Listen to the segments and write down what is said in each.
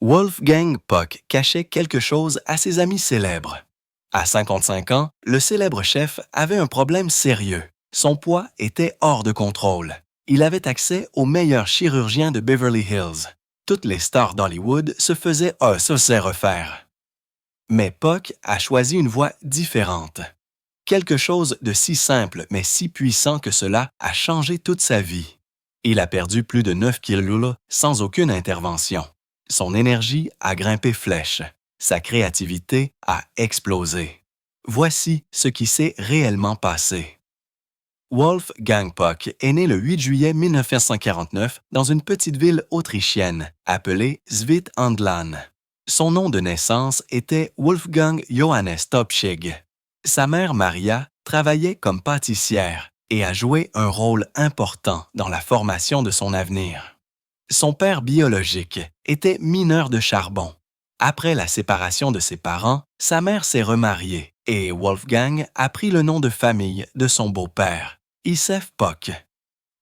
Wolfgang Puck cachait quelque chose à ses amis célèbres. À 55 ans, le célèbre chef avait un problème sérieux. Son poids était hors de contrôle. Il avait accès aux meilleurs chirurgiens de Beverly Hills. Toutes les stars d'Hollywood se faisaient os et refaire. Mais Puck a choisi une voie différente. Quelque chose de si simple mais si puissant que cela a changé toute sa vie. Il a perdu plus de 9 kilos sans aucune intervention. Son énergie a grimpé flèche. Sa créativité a explosé. Voici ce qui s'est réellement passé. Wolfgang Puck est né le 8 juillet 1949 dans une petite ville autrichienne appelée Zweihandlan. Son nom de naissance était Wolfgang Johannes Topschig. Sa mère Maria travaillait comme pâtissière et a joué un rôle important dans la formation de son avenir. Son père biologique était mineur de charbon. Après la séparation de ses parents, sa mère s'est remariée et Wolfgang a pris le nom de famille de son beau-père, Isef Puck.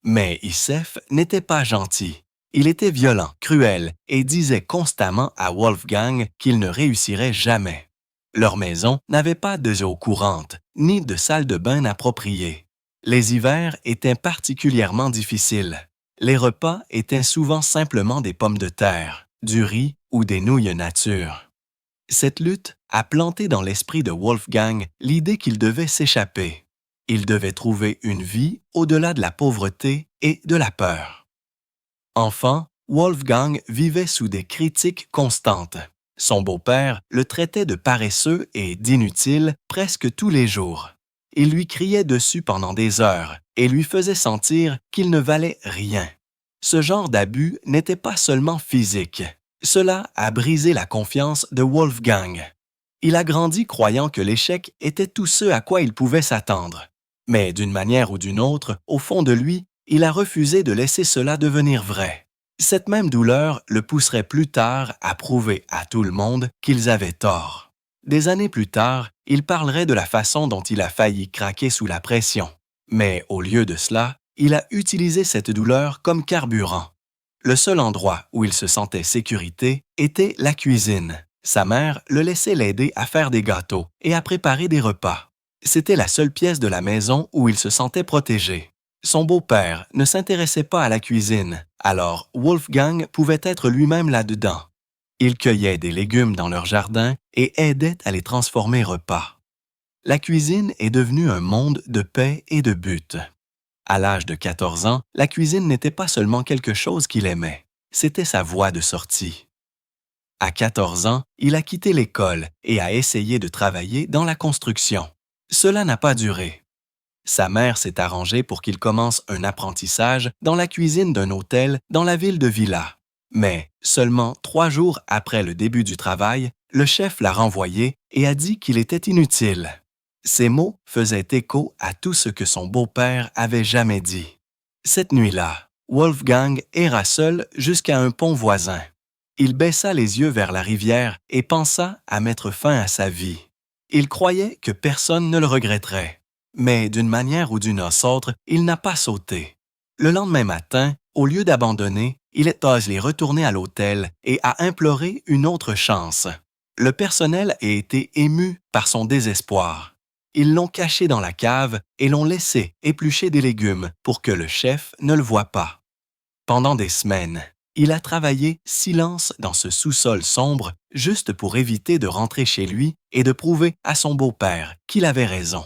Mais Isef n'était pas gentil. Il était violent, cruel et disait constamment à Wolfgang qu'il ne réussirait jamais. Leur maison n'avait pas d'eau courante, ni de salle de bain appropriée. Les hivers étaient particulièrement difficiles. Les repas étaient souvent simplement des pommes de terre, du riz ou des nouilles nature. Cette lutte a planté dans l'esprit de Wolfgang l'idée qu'il devait s'échapper. Il devait trouver une vie au-delà de la pauvreté et de la peur. Enfant, Wolfgang vivait sous des critiques constantes. Son beau-père le traitait de paresseux et d'inutile presque tous les jours. Il lui criait dessus pendant des heures et lui faisait sentir qu'il ne valait rien. Ce genre d'abus n'était pas seulement physique. Cela a brisé la confiance de Wolfgang. Il a grandi croyant que l'échec était tout ce à quoi il pouvait s'attendre. Mais d'une manière ou d'une autre, au fond de lui, il a refusé de laisser cela devenir vrai. Cette même douleur le pousserait plus tard à prouver à tout le monde qu'ils avaient tort. Des années plus tard, il parlerait de la façon dont il a failli craquer sous la pression. Mais au lieu de cela, il a utilisé cette douleur comme carburant. Le seul endroit où il se sentait sécurité était la cuisine. Sa mère le laissait l'aider à faire des gâteaux et à préparer des repas. C'était la seule pièce de la maison où il se sentait protégé. Son beau-père ne s'intéressait pas à la cuisine, alors Wolfgang pouvait être lui-même là-dedans. Il cueillait des légumes dans leur jardin et aidait à les transformer repas. La cuisine est devenue un monde de paix et de but. À l'âge de 14 ans, la cuisine n'était pas seulement quelque chose qu'il aimait, c'était sa voie de sortie. À 14 ans, il a quitté l'école et a essayé de travailler dans la construction. Cela n'a pas duré. Sa mère s'est arrangée pour qu'il commence un apprentissage dans la cuisine d'un hôtel dans la ville de Villa. Mais, seulement 3 jours après le début du travail, le chef l'a renvoyé et a dit qu'il était inutile. Ces mots faisaient écho à tout ce que son beau-père avait jamais dit. Cette nuit-là, Wolfgang erra seul jusqu'à un pont voisin. Il baissa les yeux vers la rivière et pensa à mettre fin à sa vie. Il croyait que personne ne le regretterait. Mais d'une manière ou d'une autre, il n'a pas sauté. Le lendemain matin, au lieu d'abandonner, il est osé retourner à l'hôtel et a imploré une autre chance. Le personnel a été ému par son désespoir. Ils l'ont caché dans la cave et l'ont laissé éplucher des légumes pour que le chef ne le voie pas. Pendant des semaines, il a travaillé silence dans ce sous-sol sombre juste pour éviter de rentrer chez lui et de prouver à son beau-père qu'il avait raison.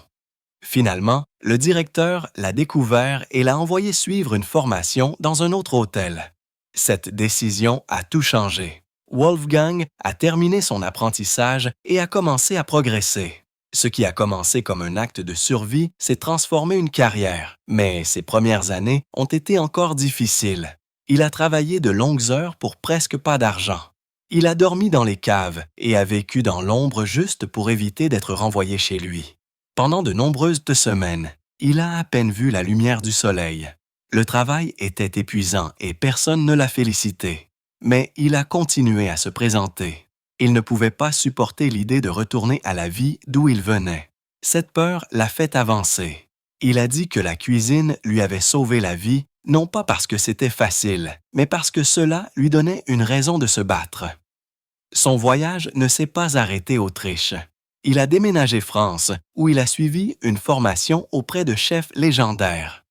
Finalement, le directeur l'a découvert et l'a envoyé suivre une formation dans un autre hôtel. Cette décision a tout changé. Wolfgang a terminé son apprentissage et a commencé à progresser. Ce qui a commencé comme un acte de survie s'est transformé en une carrière, mais ses premières années ont été encore difficiles. Il a travaillé de longues heures pour presque pas d'argent. Il a dormi dans les caves et a vécu dans l'ombre juste pour éviter d'être renvoyé chez lui. Pendant de nombreuses semaines, il a à peine vu la lumière du soleil. Le travail était épuisant et personne ne l'a félicité. Mais il a continué à se présenter. Il ne pouvait pas supporter l'idée de retourner à la vie d'où il venait. Cette peur l'a fait avancer. Il a dit que la cuisine lui avait sauvé la vie, non pas parce que c'était facile, mais parce que cela lui donnait une raison de se battre. Son voyage ne s'est pas arrêté Autriche. Il a déménagé France, où il a suivi une formation auprès de chefs légendaires.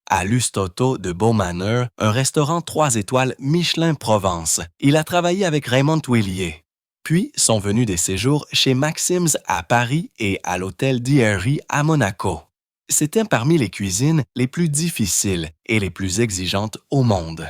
À Lustauto de Beaumaneur, un restaurant 3 étoiles Michelin Provence, il a travaillé avec Raymond Twillier. Puis sont venus des séjours chez Maxim's à Paris et à l'hôtel D'Herry à Monaco. C'était parmi les cuisines les plus difficiles et les plus exigeantes au monde.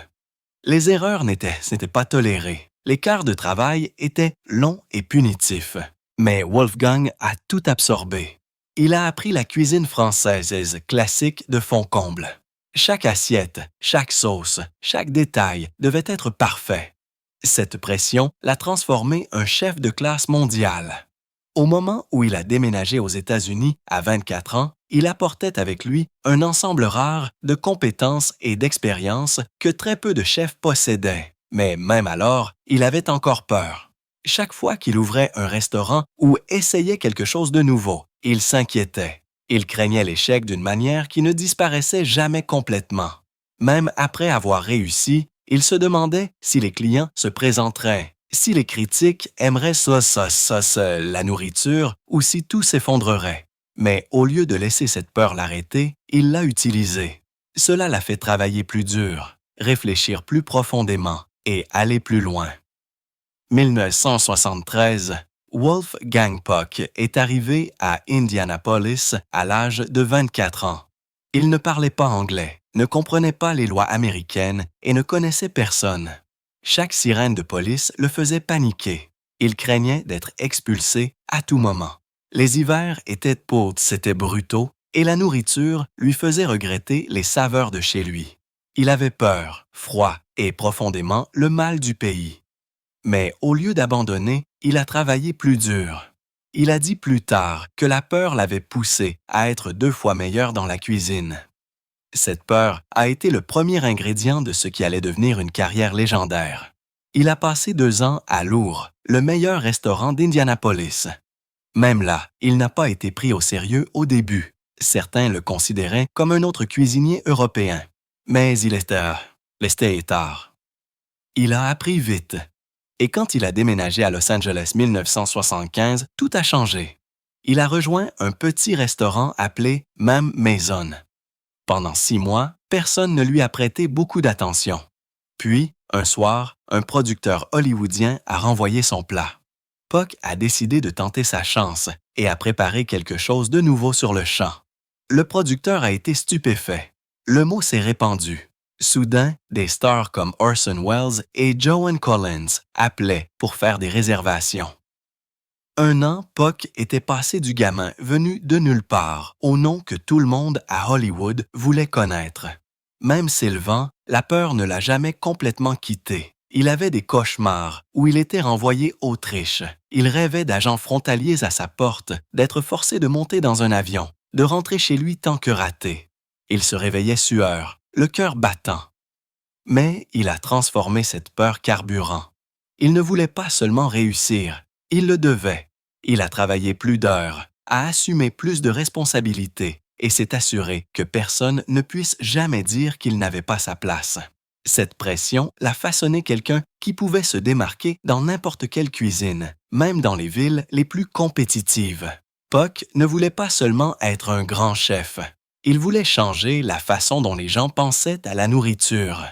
Les erreurs n'étaient pas tolérées. Les quarts de travail étaient longs et punitifs. Mais Wolfgang a tout absorbé. Il a appris la cuisine française classique de fond comble. Chaque assiette, chaque sauce, chaque détail devait être parfait. Cette pression l'a transformé en chef de classe mondial. Au moment où il a déménagé aux États-Unis à 24 ans, il apportait avec lui un ensemble rare de compétences et d'expériences que très peu de chefs possédaient. Mais même alors, il avait encore peur. Chaque fois qu'il ouvrait un restaurant ou essayait quelque chose de nouveau, il s'inquiétait. Il craignait l'échec d'une manière qui ne disparaissait jamais complètement. Même après avoir réussi, il se demandait si les clients se présenteraient, si les critiques aimeraient la nourriture ou si tout s'effondrerait. Mais au lieu de laisser cette peur l'arrêter, il l'a utilisée. Cela l'a fait travailler plus dur, réfléchir plus profondément et aller plus loin. 1973, Wolfgang Puck est arrivé à Indianapolis à l'âge de 24 ans. Il ne parlait pas anglais, ne comprenait pas les lois américaines et ne connaissait personne. Chaque sirène de police le faisait paniquer. Il craignait d'être expulsé à tout moment. Les hivers c'était brutaux et la nourriture lui faisait regretter les saveurs de chez lui. Il avait peur, froid et profondément le mal du pays. Mais au lieu d'abandonner, il a travaillé plus dur. Il a dit plus tard que la peur l'avait poussé à être 2 fois meilleur dans la cuisine. Cette peur a été le premier ingrédient de ce qui allait devenir une carrière légendaire. Il a passé 2 ans à Lourdes, le meilleur restaurant d'Indianapolis. Même là, il n'a pas été pris au sérieux au début. Certains le considéraient comme un autre cuisinier européen. Mais il était tard. Il a appris vite. Et quand il a déménagé à Los Angeles 1975, tout a changé. Il a rejoint un petit restaurant appelé Mam Maison. Pendant 6 mois, personne ne lui a prêté beaucoup d'attention. Puis, un soir, un producteur hollywoodien a renvoyé son plat. Puck a décidé de tenter sa chance et a préparé quelque chose de nouveau sur le champ. Le producteur a été stupéfait. Le mot s'est répandu. Soudain, des stars comme Orson Welles et Joan Collins appelaient pour faire des réservations. 1 an, Puck était passé du gamin venu de nulle part au nom que tout le monde à Hollywood voulait connaître. Même s'élevant, la peur ne l'a jamais complètement quitté. Il avait des cauchemars où il était renvoyé Autriche. Il rêvait d'agents frontaliers à sa porte, d'être forcé de monter dans un avion, de rentrer chez lui tant que raté. Il se réveillait sueur, le cœur battant. Mais il a transformé cette peur carburant. Il ne voulait pas seulement réussir, il le devait. Il a travaillé plus d'heures, a assumé plus de responsabilités et s'est assuré que personne ne puisse jamais dire qu'il n'avait pas sa place. Cette pression l'a façonné quelqu'un qui pouvait se démarquer dans n'importe quelle cuisine, même dans les villes les plus compétitives. Puck ne voulait pas seulement être un grand chef. Il voulait changer la façon dont les gens pensaient à la nourriture.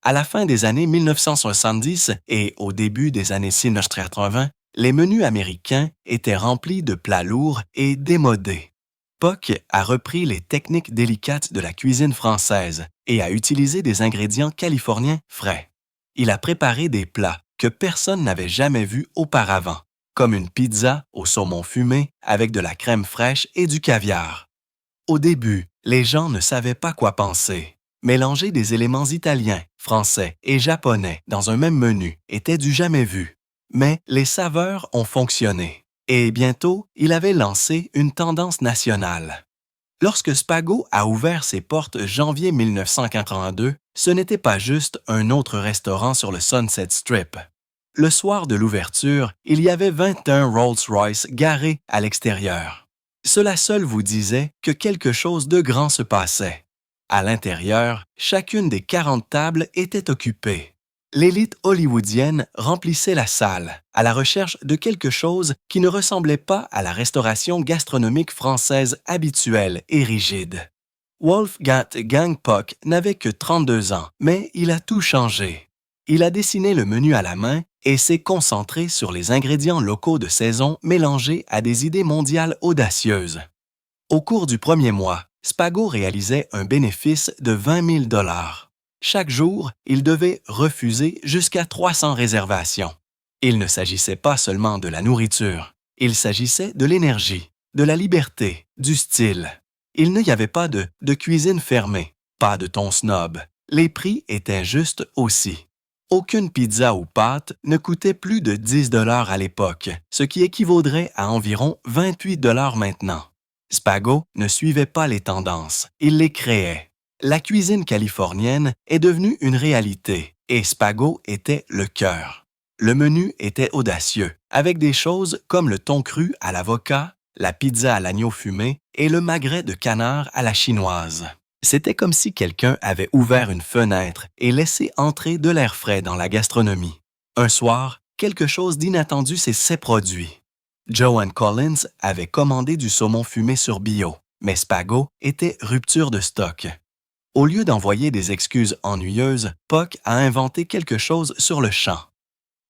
À la fin des années 1970 et au début des années 1980, les menus américains étaient remplis de plats lourds et démodés. Puck a repris les techniques délicates de la cuisine française et a utilisé des ingrédients californiens frais. Il a préparé des plats que personne n'avait jamais vus auparavant, comme une pizza au saumon fumé avec de la crème fraîche et du caviar. Au début, les gens ne savaient pas quoi penser. Mélanger des éléments italiens, français et japonais dans un même menu était du jamais vu. Mais les saveurs ont fonctionné. Et bientôt, il avait lancé une tendance nationale. Lorsque Spago a ouvert ses portes janvier 1982, ce n'était pas juste un autre restaurant sur le Sunset Strip. Le soir de l'ouverture, il y avait 21 Rolls-Royce garés à l'extérieur. Cela seul vous disait que quelque chose de grand se passait. À l'intérieur, chacune des 40 tables était occupée. L'élite hollywoodienne remplissait la salle à la recherche de quelque chose qui ne ressemblait pas à la restauration gastronomique française habituelle et rigide. Wolfgang Puck n'avait que 32 ans, mais il a tout changé. Il a dessiné le menu à la main et s'est concentré sur les ingrédients locaux de saison mélangés à des idées mondiales audacieuses. Au cours du premier mois, Spago réalisait un bénéfice de 20 000 $. Chaque jour, il devait refuser jusqu'à 300 réservations. Il ne s'agissait pas seulement de la nourriture, il s'agissait de l'énergie, de la liberté, du style. Il n'y avait pas de cuisine fermée, pas de ton snob. Les prix étaient justes aussi. Aucune pizza ou pâte ne coûtait plus de 10 $ à l'époque, ce qui équivaudrait à environ 28 $ maintenant. Spago ne suivait pas les tendances, il les créait. La cuisine californienne est devenue une réalité et Spago était le cœur. Le menu était audacieux, avec des choses comme le thon cru à l'avocat, la pizza à l'agneau fumé et le magret de canard à la chinoise. C'était comme si quelqu'un avait ouvert une fenêtre et laissé entrer de l'air frais dans la gastronomie. Un soir, quelque chose d'inattendu s'est produit. Joan Collins avait commandé du saumon fumé sur bio, mais Spago était rupture de stock. Au lieu d'envoyer des excuses ennuyeuses, Puck a inventé quelque chose sur le champ.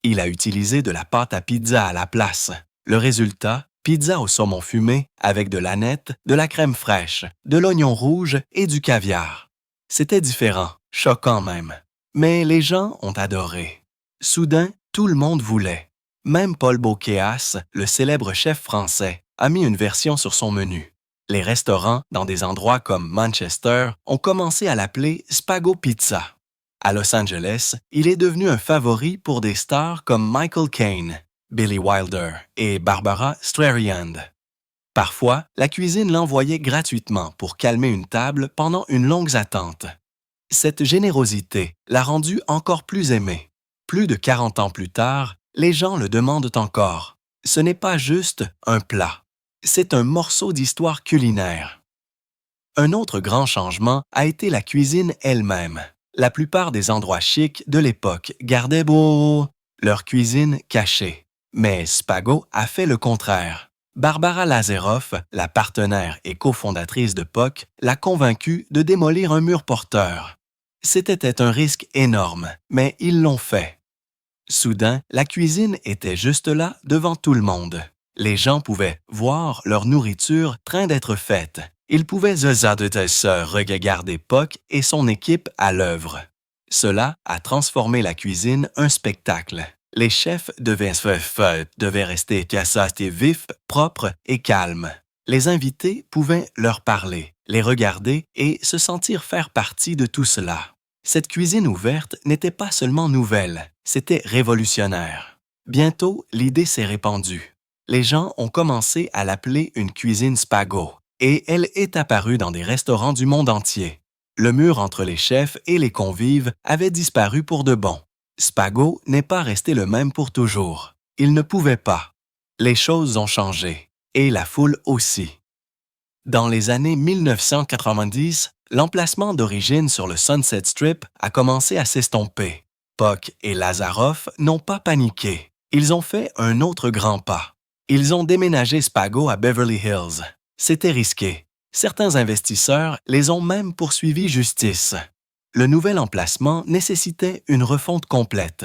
Il a utilisé de la pâte à pizza à la place. Le résultat, pizza au saumon fumé avec de l'aneth, de la crème fraîche, de l'oignon rouge et du caviar. C'était différent, choquant même. Mais les gens ont adoré. Soudain, tout le monde voulait. Même Paul Bocuse, le célèbre chef français, a mis une version sur son menu. Les restaurants, dans des endroits comme Manchester, ont commencé à l'appeler Spago Pizza. À Los Angeles, il est devenu un favori pour des stars comme Michael Caine, Billy Wilder et Barbara Streisand. Parfois, la cuisine l'envoyait gratuitement pour calmer une table pendant une longue attente. Cette générosité l'a rendu encore plus aimé. Plus de 40 ans plus tard, les gens le demandent encore. Ce n'est pas juste un plat, c'est un morceau d'histoire culinaire. Un autre grand changement a été la cuisine elle-même. La plupart des endroits chics de l'époque gardaient leur cuisine cachée. Mais Spago a fait le contraire. Barbara Lazaroff, la partenaire et cofondatrice de Puck, l'a convaincue de démolir un mur porteur. C'était un risque énorme, mais ils l'ont fait. Soudain, la cuisine était juste là devant tout le monde. Les gens pouvaient voir leur nourriture train d'être faite. Ils pouvaient se regarder Puck et son équipe à l'œuvre. Cela a transformé la cuisine un spectacle. Les chefs devaient rester vifs, propres et calmes. Les invités pouvaient leur parler, les regarder et se sentir faire partie de tout cela. Cette cuisine ouverte n'était pas seulement nouvelle, c'était révolutionnaire. Bientôt, l'idée s'est répandue. Les gens ont commencé à l'appeler une cuisine Spago, et elle est apparue dans des restaurants du monde entier. Le mur entre les chefs et les convives avait disparu pour de bon. Spago n'est pas resté le même pour toujours. Il ne pouvait pas. Les choses ont changé, et la foule aussi. Dans les années 1990, l'emplacement d'origine sur le Sunset Strip a commencé à s'estomper. Puck et Lazaroff n'ont pas paniqué. Ils ont fait un autre grand pas. Ils ont déménagé Spago à Beverly Hills. C'était risqué. Certains investisseurs les ont même poursuivis justice. Le nouvel emplacement nécessitait une refonte complète.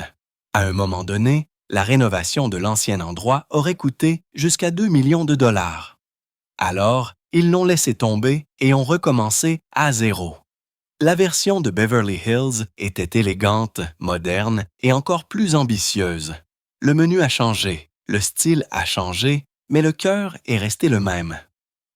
À un moment donné, la rénovation de l'ancien endroit aurait coûté jusqu'à 2 millions de dollars. Alors, ils l'ont laissé tomber et ont recommencé à zéro. La version de Beverly Hills était élégante, moderne et encore plus ambitieuse. Le menu a changé, le style a changé, mais le cœur est resté le même.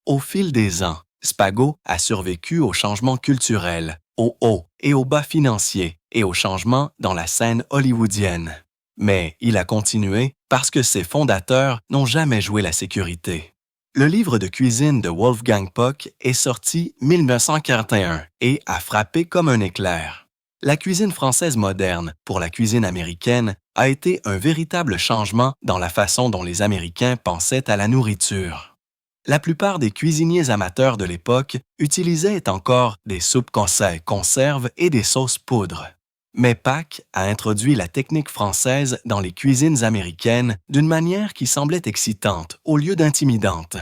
Au fil des ans, Spago a survécu aux changements culturels, aux hauts et aux bas financiers et aux changements dans la scène hollywoodienne. Mais il a continué parce que ses fondateurs n'ont jamais joué la sécurité. Le livre de cuisine de Wolfgang Puck est sorti en 1941 et a frappé comme un éclair. La cuisine française moderne pour la cuisine américaine a été un véritable changement dans la façon dont les Américains pensaient à la nourriture. La plupart des cuisiniers amateurs de l'époque utilisaient encore des soupes conserves et des sauces poudres. Mais Pac a introduit la technique française dans les cuisines américaines d'une manière qui semblait excitante au lieu d'intimidante.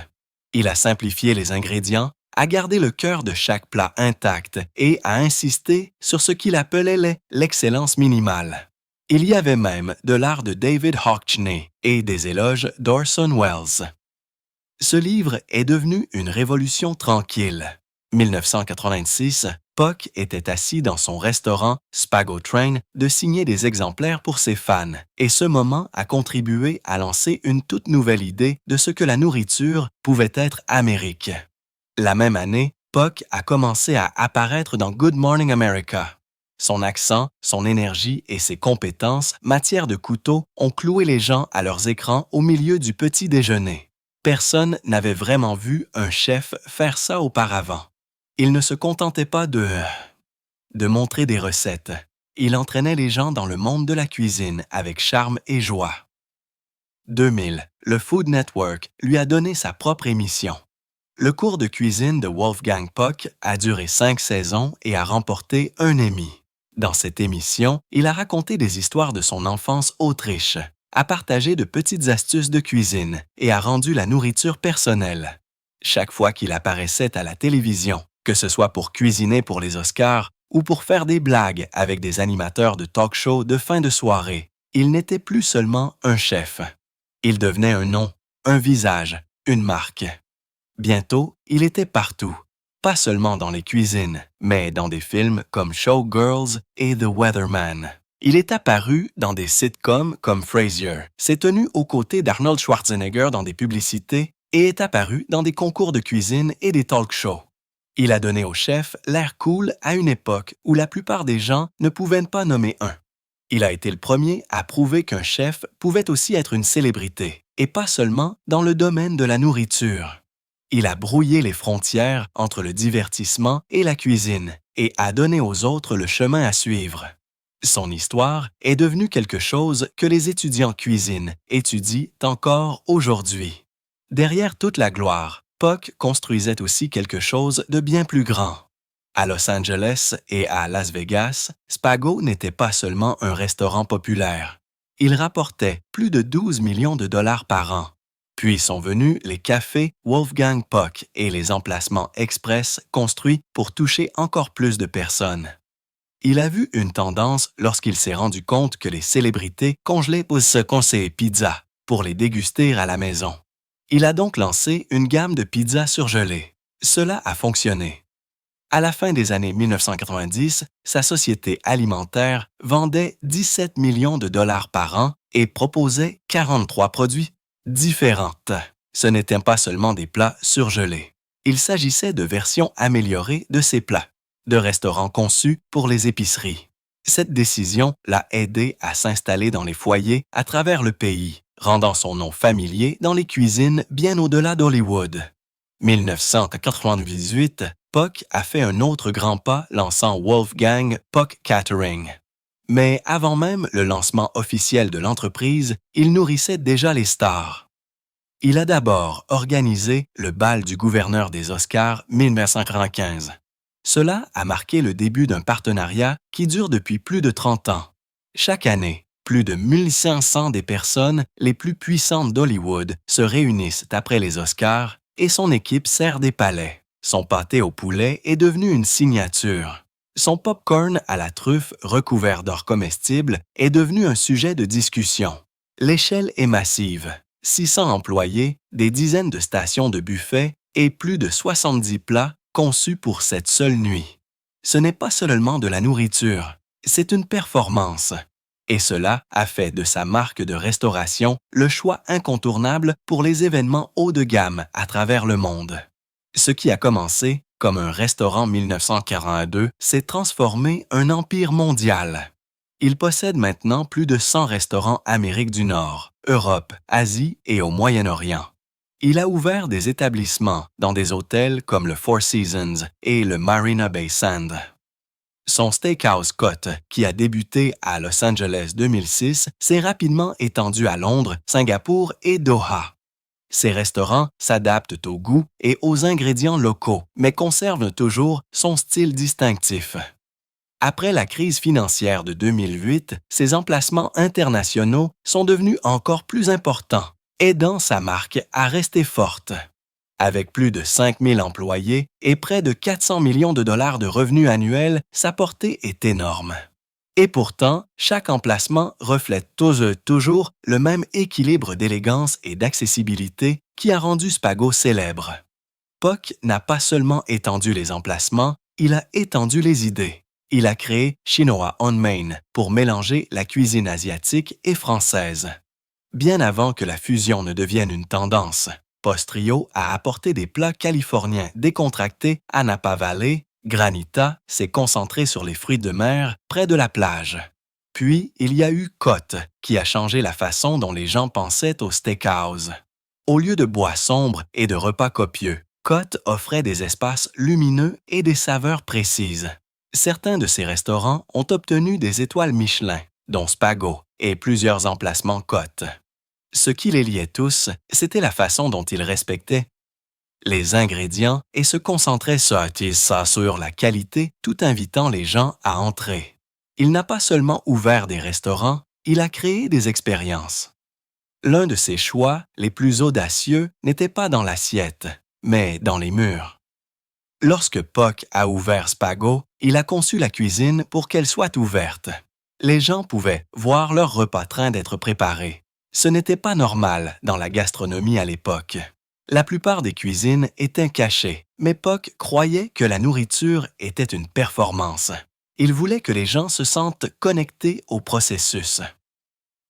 Il a simplifié les ingrédients, a gardé le cœur de chaque plat intact et a insisté sur ce qu'il appelait l'excellence minimale. Il y avait même de l'art de David Hockney et des éloges d'Orson Welles. Ce livre est devenu une révolution tranquille. 1986, Puck était assis dans son restaurant Spago Train de signer des exemplaires pour ses fans, et ce moment a contribué à lancer une toute nouvelle idée de ce que la nourriture pouvait être Amérique. La même année, Puck a commencé à apparaître dans Good Morning America. Son accent, son énergie et ses compétences matière de couteau ont cloué les gens à leurs écrans au milieu du petit déjeuner. Personne n'avait vraiment vu un chef faire ça auparavant. Il ne se contentait pas de montrer des recettes. Il entraînait les gens dans le monde de la cuisine avec charme et joie. 2000, le Food Network lui a donné sa propre émission. Le cours de cuisine de Wolfgang Puck a duré 5 saisons et a remporté un Emmy. Dans cette émission, il a raconté des histoires de son enfance autriche, a partagé de petites astuces de cuisine et a rendu la nourriture personnelle. Chaque fois qu'il apparaissait à la télévision, que ce soit pour cuisiner pour les Oscars ou pour faire des blagues avec des animateurs de talk-show de fin de soirée, il n'était plus seulement un chef. Il devenait un nom, un visage, une marque. Bientôt, il était partout, pas seulement dans les cuisines, mais dans des films comme Showgirls et The Weatherman. Il est apparu dans des sitcoms comme Frasier, s'est tenu aux côtés d'Arnold Schwarzenegger dans des publicités et est apparu dans des concours de cuisine et des talk-shows. Il a donné au chef l'air cool à une époque où la plupart des gens ne pouvaient pas nommer un. Il a été le premier à prouver qu'un chef pouvait aussi être une célébrité, et pas seulement dans le domaine de la nourriture. Il a brouillé les frontières entre le divertissement et la cuisine et a donné aux autres le chemin à suivre. Son histoire est devenue quelque chose que les étudiants cuisine étudient encore aujourd'hui. Derrière toute la gloire, Puck construisait aussi quelque chose de bien plus grand. À Los Angeles et à Las Vegas, Spago n'était pas seulement un restaurant populaire. Il rapportait plus de 12 millions de dollars par an. Puis sont venus les cafés Wolfgang Puck et les emplacements express construits pour toucher encore plus de personnes. Il a vu une tendance lorsqu'il s'est rendu compte que les célébrités congelaient pour se conseiller pizza pour les déguster à la maison. Il a donc lancé une gamme de pizzas surgelées. Cela a fonctionné. À la fin des années 1990, sa société alimentaire vendait 17 millions de dollars par an et proposait 43 produits différents. Ce n'étaient pas seulement des plats surgelés. Il s'agissait de versions améliorées de ces plats, de restaurants conçus pour les épiceries. Cette décision l'a aidé à s'installer dans les foyers à travers le pays, rendant son nom familier dans les cuisines bien au-delà d'Hollywood. 1998, Puck a fait un autre grand pas lançant Wolfgang Puck Catering. Mais avant même le lancement officiel de l'entreprise, il nourrissait déjà les stars. Il a d'abord organisé le bal du gouverneur des Oscars 1995. Cela a marqué le début d'un partenariat qui dure depuis plus de 30 ans. Chaque année, plus de 1500 des personnes les plus puissantes d'Hollywood se réunissent après les Oscars et son équipe sert des palais. Son pâté au poulet est devenu une signature. Son popcorn à la truffe recouvert d'or comestible est devenu un sujet de discussion. L'échelle est massive. 600 employés, des dizaines de stations de buffet et plus de 70 plats conçus pour cette seule nuit. Ce n'est pas seulement de la nourriture, c'est une performance. Et cela a fait de sa marque de restauration le choix incontournable pour les événements haut de gamme à travers le monde. Ce qui a commencé comme un restaurant 1942 s'est transformé en un empire mondial. Il possède maintenant plus de 100 restaurants Amérique du Nord, Europe, Asie et au Moyen-Orient. Il a ouvert des établissements dans des hôtels comme le Four Seasons et le Marina Bay Sands. Son Steakhouse Cote, qui a débuté à Los Angeles 2006, s'est rapidement étendu à Londres, Singapour et Doha. Ces restaurants s'adaptent au goût et aux ingrédients locaux, mais conservent toujours son style distinctif. Après la crise financière de 2008, ses emplacements internationaux sont devenus encore plus importants, aidant sa marque à rester forte. Avec plus de 5000 employés et près de 400 millions de dollars de revenus annuels, sa portée est énorme. Et pourtant, chaque emplacement reflète toujours le même équilibre d'élégance et d'accessibilité qui a rendu Spago célèbre. POC n'a pas seulement étendu les emplacements, il a étendu les idées. Il a créé Chinois on Main pour mélanger la cuisine asiatique et française. Bien avant que la fusion ne devienne une tendance, Postrio a apporté des plats californiens décontractés à Napa Valley. Granita s'est concentré sur les fruits de mer près de la plage. Puis, il y a eu Côte, qui a changé la façon dont les gens pensaient au steakhouse. Au lieu de bois sombres et de repas copieux, Côte offrait des espaces lumineux et des saveurs précises. Certains de ces restaurants ont obtenu des étoiles Michelin, dont Spago, et plusieurs emplacements Côte. Ce qui les liait tous, c'était la façon dont ils respectaient les ingrédients et se concentraient sur la qualité tout invitant les gens à entrer. Il n'a pas seulement ouvert des restaurants, il a créé des expériences. L'un de ses choix les plus audacieux n'était pas dans l'assiette, mais dans les murs. Lorsque POC a ouvert Spago, il a conçu la cuisine pour qu'elle soit ouverte. Les gens pouvaient voir leur repas train d'être préparé. Ce n'était pas normal dans la gastronomie à l'époque. La plupart des cuisines étaient cachées, mais POC croyait que la nourriture était une performance. Il voulait que les gens se sentent connectés au processus.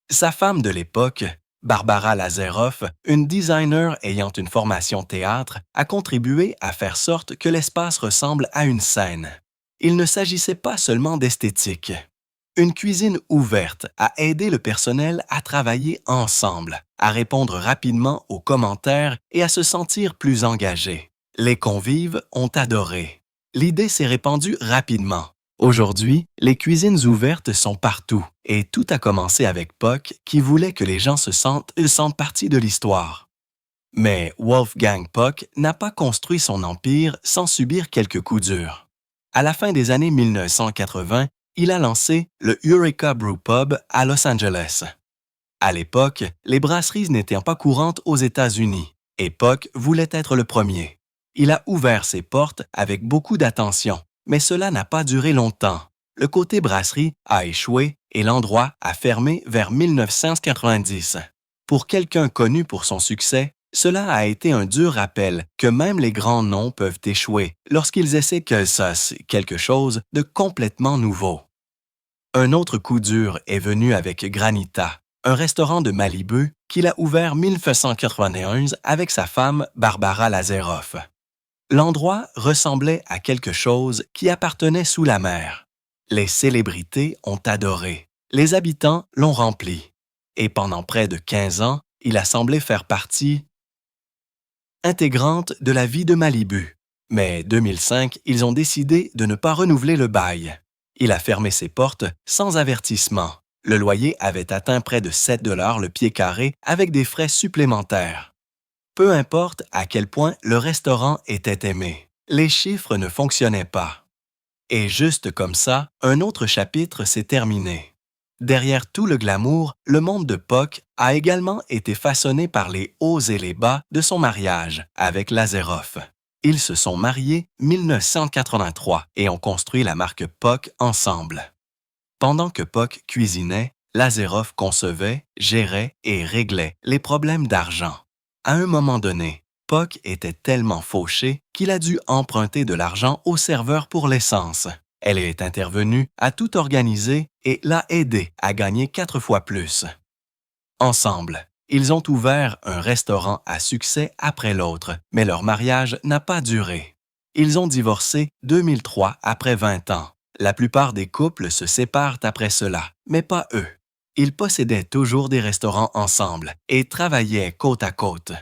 Sa femme de l'époque, Barbara Lazaroff, une designer ayant une formation théâtre, a contribué à faire sorte que l'espace ressemble à une scène. Il ne s'agissait pas seulement d'esthétique. Une cuisine ouverte a aidé le personnel à travailler ensemble, à répondre rapidement aux commentaires et à se sentir plus engagés. Les convives ont adoré. L'idée s'est répandue rapidement. Aujourd'hui, les cuisines ouvertes sont partout et tout a commencé avec POC qui voulait que les gens se sentent partie de l'histoire. Mais Wolfgang Puck n'a pas construit son empire sans subir quelques coups durs. À la fin des années 1980, il a lancé le Eureka Brew Pub à Los Angeles. À l'époque, les brasseries n'étaient pas courantes aux États-Unis et Puck voulait être le premier. Il a ouvert ses portes avec beaucoup d'attention, mais cela n'a pas duré longtemps. Le côté brasserie a échoué et l'endroit a fermé vers 1990. Pour quelqu'un connu pour son succès, cela a été un dur rappel que même les grands noms peuvent échouer lorsqu'ils essaient quelque chose de complètement nouveau. Un autre coup dur est venu avec Granita, un restaurant de Malibu qu'il a ouvert en 1991 avec sa femme Barbara Lazaroff. L'endroit ressemblait à quelque chose qui appartenait sous la mer. Les célébrités ont adoré. Les habitants l'ont rempli. Et pendant près de 15 ans, il a semblé faire partie intégrante de la vie de Malibu. Mais en 2005, ils ont décidé de ne pas renouveler le bail. Il a fermé ses portes sans avertissement. Le loyer avait atteint près de 7 $ le pied carré avec des frais supplémentaires. Peu importe à quel point le restaurant était aimé, les chiffres ne fonctionnaient pas. Et juste comme ça, un autre chapitre s'est terminé. Derrière tout le glamour, le monde de Puck a également été façonné par les hauts et les bas de son mariage avec Lazaroff. Ils se sont mariés en 1983 et ont construit la marque Puck ensemble. Pendant que Puck cuisinait, Lazaroff concevait, gérait et réglait les problèmes d'argent. À un moment donné, Puck était tellement fauché qu'il a dû emprunter de l'argent au serveur pour l'essence. Elle est intervenue, a tout organisé et l'a aidé à gagner 4 fois plus. Ensemble, ils ont ouvert un restaurant à succès après l'autre, mais leur mariage n'a pas duré. Ils ont divorcé en 2003 après 20 ans. La plupart des couples se séparent après cela, mais pas eux. Ils possédaient toujours des restaurants ensemble et travaillaient côte à côte.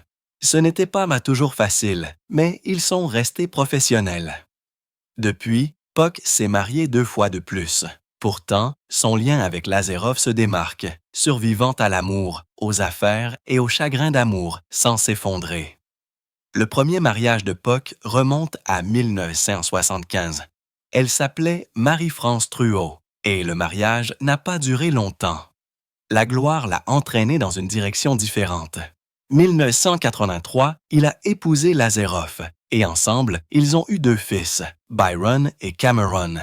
Ce n'était pas toujours facile, mais ils sont restés professionnels. Depuis, Puck s'est marié 2 fois de plus. Pourtant, son lien avec Lazaroff se démarque, survivant à l'amour, aux affaires et au chagrin d'amour sans s'effondrer. Le premier mariage de Puck remonte à 1975. Elle s'appelait Marie-France Trudeau et le mariage n'a pas duré longtemps. La gloire l'a entraîné dans une direction différente. 1983, il a épousé Lazaroff et ensemble, ils ont eu 2 fils, Byron et Cameron.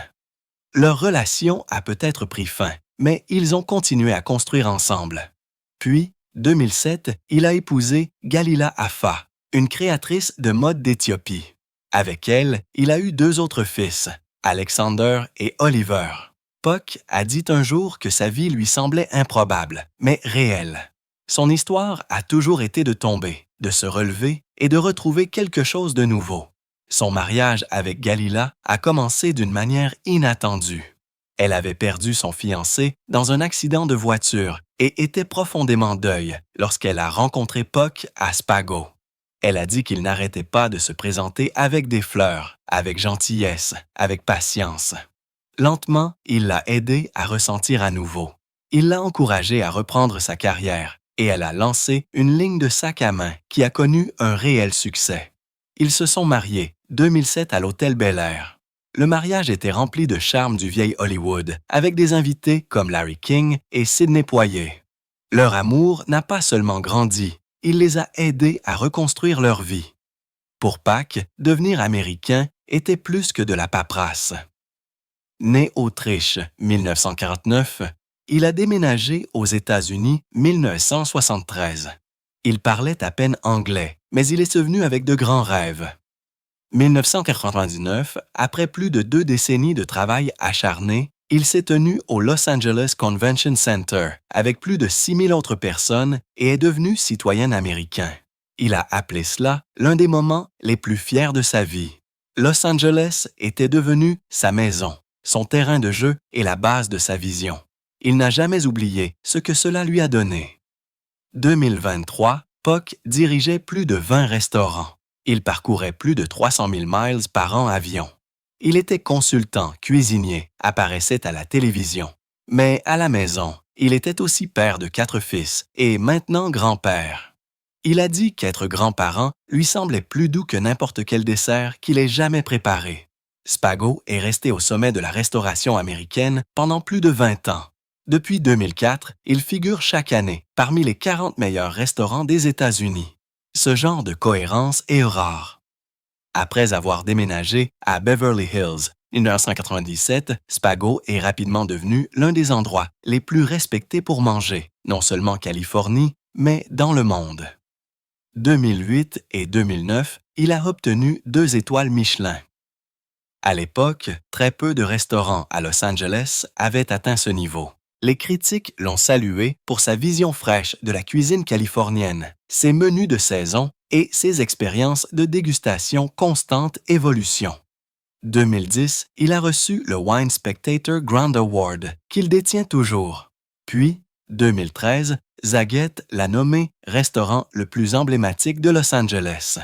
Leur relation a peut-être pris fin, mais ils ont continué à construire ensemble. Puis, 2007, il a épousé Galila Affa, une créatrice de mode d'Éthiopie. Avec elle, il a eu 2 autres fils, Alexander et Oliver. Puck a dit un jour que sa vie lui semblait improbable, mais réelle. Son histoire a toujours été de tomber, de se relever et de retrouver quelque chose de nouveau. Son mariage avec Galila a commencé d'une manière inattendue. Elle avait perdu son fiancé dans un accident de voiture et était profondément en deuil lorsqu'elle a rencontré Puck à Spago. Elle a dit qu'il n'arrêtait pas de se présenter avec des fleurs, avec gentillesse, avec patience. Lentement, il l'a aidée à ressentir à nouveau. Il l'a encouragée à reprendre sa carrière et elle a lancé une ligne de sacs à main qui a connu un réel succès. Ils se sont mariés 2007 à l'Hôtel Bel Air. Le mariage était rempli de charme du vieil Hollywood, avec des invités comme Larry King et Sidney Poitier. Leur amour n'a pas seulement grandi, il les a aidés à reconstruire leur vie. Pour Pâques, devenir américain était plus que de la paperasse. Né Autriche 1949, il a déménagé aux États-Unis 1973. Il parlait à peine anglais, mais il est venu avec de grands rêves. 1999, après plus de 2 décennies de travail acharné, il s'est tenu au Los Angeles Convention Center avec plus de 6000 autres personnes et est devenu citoyen américain. Il a appelé cela l'un des moments les plus fiers de sa vie. Los Angeles était devenu sa maison, son terrain de jeu et la base de sa vision. Il n'a jamais oublié ce que cela lui a donné. 2023, Puck dirigeait plus de 20 restaurants. Il parcourait plus de 300 000 miles par an avion. Il était consultant, cuisinier, apparaissait à la télévision. Mais à la maison, il était aussi père de 4 fils et maintenant grand-père. Il a dit qu'être grand-parent lui semblait plus doux que n'importe quel dessert qu'il ait jamais préparé. Spago est resté au sommet de la restauration américaine pendant plus de 20 ans. Depuis 2004, il figure chaque année parmi les 40 meilleurs restaurants des États-Unis. Ce genre de cohérence est rare. Après avoir déménagé à Beverly Hills, 1997, Spago est rapidement devenu l'un des endroits les plus respectés pour manger, non seulement en Californie, mais dans le monde. 2008 et 2009, il a obtenu 2 étoiles Michelin. À l'époque, très peu de restaurants à Los Angeles avaient atteint ce niveau. Les critiques l'ont salué pour sa vision fraîche de la cuisine californienne, ses menus de saison et ses expériences de dégustation constante évolution. 2010, il a reçu le Wine Spectator Grand Award, qu'il détient toujours. Puis, 2013, Zagat l'a nommé restaurant le plus emblématique de Los Angeles.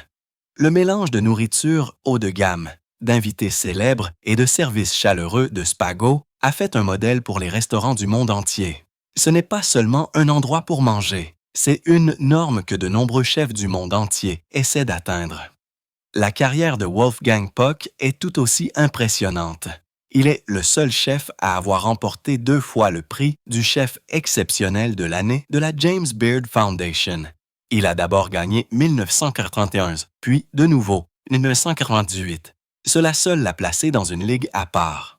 Le mélange de nourriture haut de gamme, d'invités célèbres et de services chaleureux de Spago a fait un modèle pour les restaurants du monde entier. Ce n'est pas seulement un endroit pour manger, c'est une norme que de nombreux chefs du monde entier essaient d'atteindre. La carrière de Wolfgang Puck est tout aussi impressionnante. Il est le seul chef à avoir remporté 2 fois le prix du chef exceptionnel de l'année de la James Beard Foundation. Il a d'abord gagné 1991, puis de nouveau 1998. Cela seul l'a placé dans une ligue à part.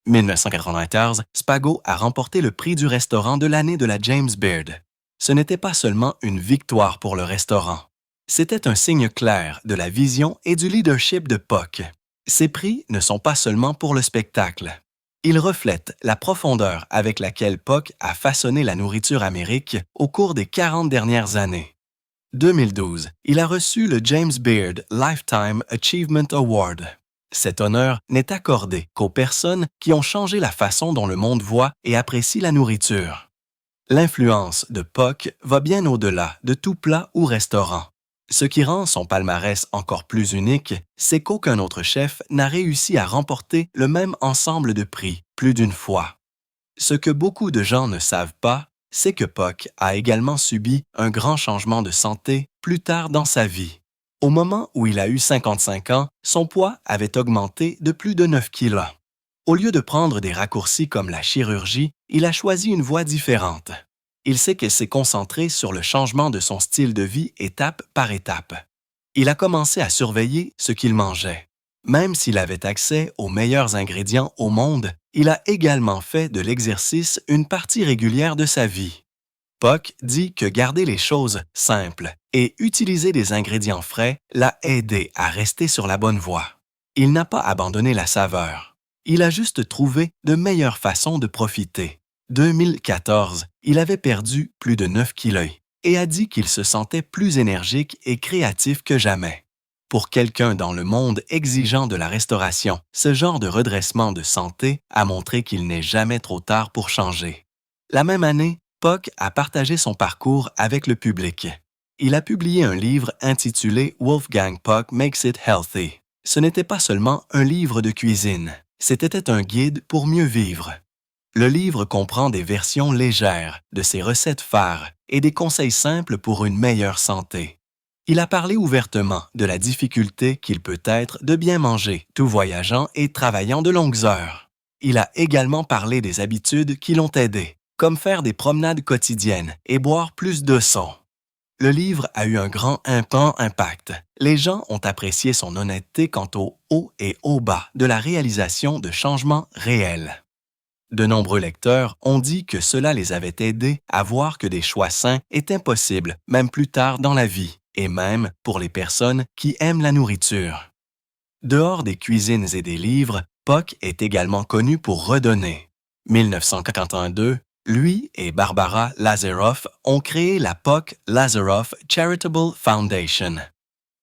1994, Spago a remporté le prix du restaurant de l'année de la James Beard. Ce n'était pas seulement une victoire pour le restaurant. C'était un signe clair de la vision et du leadership de Puck. Ces prix ne sont pas seulement pour le spectacle. Ils reflètent la profondeur avec laquelle Puck a façonné la nourriture américaine au cours des 40 dernières années. 2012, il a reçu le James Beard Lifetime Achievement Award. Cet honneur n'est accordé qu'aux personnes qui ont changé la façon dont le monde voit et apprécie la nourriture. L'influence de Puck va bien au-delà de tout plat ou restaurant. Ce qui rend son palmarès encore plus unique, c'est qu'aucun autre chef n'a réussi à remporter le même ensemble de prix plus d'une fois. Ce que beaucoup de gens ne savent pas, c'est que Puck a également subi un grand changement de santé plus tard dans sa vie. Au moment où il a eu 55 ans, son poids avait augmenté de plus de 9 kilos. Au lieu de prendre des raccourcis comme la chirurgie, il a choisi une voie différente. Il sait qu'il s'est concentré sur le changement de son style de vie étape par étape. Il a commencé à surveiller ce qu'il mangeait. Même s'il avait accès aux meilleurs ingrédients au monde, il a également fait de l'exercice une partie régulière de sa vie. Puck dit que garder les choses simples et utiliser des ingrédients frais l'a aidé à rester sur la bonne voie. Il n'a pas abandonné la saveur. Il a juste trouvé de meilleures façons de profiter. 2014, il avait perdu plus de 9 kilos et a dit qu'il se sentait plus énergique et créatif que jamais. Pour quelqu'un dans le monde exigeant de la restauration, ce genre de redressement de santé a montré qu'il n'est jamais trop tard pour changer. La même année, Puck a partagé son parcours avec le public. Il a publié un livre intitulé Wolfgang Puck Makes It Healthy. Ce n'était pas seulement un livre de cuisine, c'était un guide pour mieux vivre. Le livre comprend des versions légères de ses recettes phares et des conseils simples pour une meilleure santé. Il a parlé ouvertement de la difficulté qu'il peut être de bien manger, tout voyageant et travaillant de longues heures. Il a également parlé des habitudes qui l'ont aidé, comme faire des promenades quotidiennes et boire plus de son. Le livre a eu un grand impact. Les gens ont apprécié son honnêteté quant aux hauts et aux bas de la réalisation de changements réels. De nombreux lecteurs ont dit que cela les avait aidés à voir que des choix sains étaient possibles, même plus tard dans la vie, et même pour les personnes qui aiment la nourriture. Dehors des cuisines et des livres, Puck est également connu pour redonner. 1952, lui et Barbara Lazaroff ont créé la Puck Lazaroff Charitable Foundation.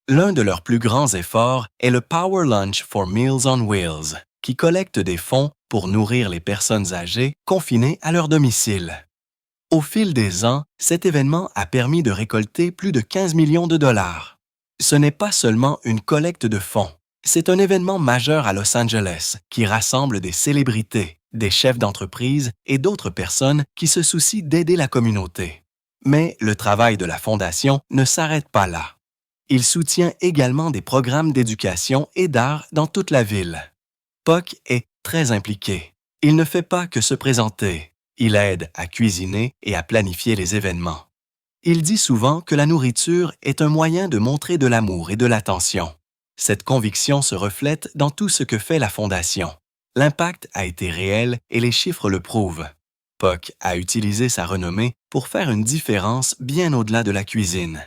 L'un de leurs plus grands efforts est le Power Lunch for Meals on Wheels, qui collecte des fonds pour nourrir les personnes âgées confinées à leur domicile. Au fil des ans, cet événement a permis de récolter plus de 15 millions de dollars. Ce n'est pas seulement une collecte de fonds, c'est un événement majeur à Los Angeles qui rassemble des célébrités, des chefs d'entreprise et d'autres personnes qui se soucient d'aider la communauté. Mais le travail de la Fondation ne s'arrête pas là. Il soutient également des programmes d'éducation et d'art dans toute la ville. Puck est très impliqué. Il ne fait pas que se présenter. Il aide à cuisiner et à planifier les événements. Il dit souvent que la nourriture est un moyen de montrer de l'amour et de l'attention. Cette conviction se reflète dans tout ce que fait la Fondation. L'impact a été réel et les chiffres le prouvent. Puck a utilisé sa renommée pour faire une différence bien au-delà de la cuisine.